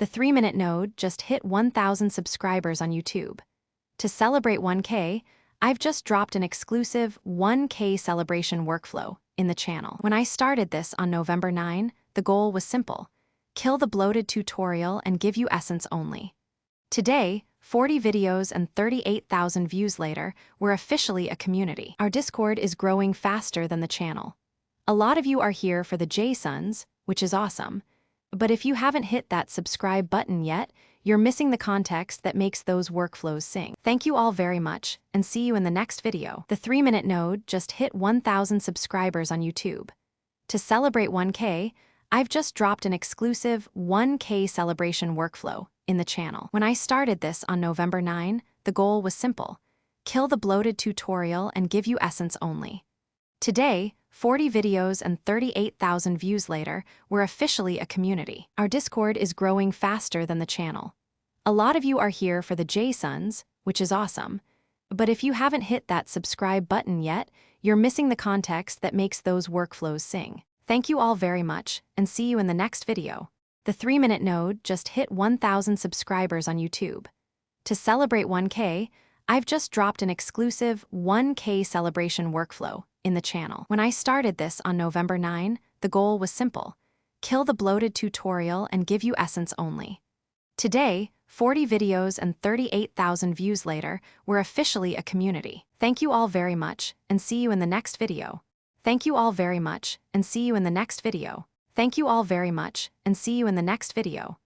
The 3-minute node just hit 1,000 subscribers on YouTube. To celebrate 1K, I've just dropped an exclusive 1K celebration workflow in the channel. When I started this on November 9, the goal was simple: kill the bloated tutorial and give you essence only. Today, 40 videos and 38,000 views later, we're officially a community. Our Discord is growing faster than the channel. A lot of you are here for the JSONs, which is awesome. But if you haven't hit that subscribe button yet, you're missing the context that makes those workflows sing. Thank you all very much, and see you in the next video. The 3-minute node just hit 1,000 subscribers on YouTube. To celebrate 1K, I've just dropped an exclusive 1K celebration workflow in the channel. When I started this on November 9, the goal was simple: kill the bloated tutorial and give you essence only. Today, 40 videos and 38,000 views later, we're officially a community. Our Discord is growing faster than the channel. A lot of you are here for the JSONs, which is awesome. But if you haven't hit that subscribe button yet, you're missing the context that makes those workflows sing. Thank you all very much, and see you in the next video. The 3-minute node just hit 1,000 subscribers on YouTube. To celebrate 1K, I've just dropped an exclusive 1K celebration workflow in the channel. When I started this on November 9, the goal was simple: kill the bloated tutorial and give you essence only. Today, 40 videos and 38,000 views later, we're officially a community. Thank you all very much, and see you in the next video. Thank you all very much, and see you in the next video. Thank you all very much, and see you in the next video.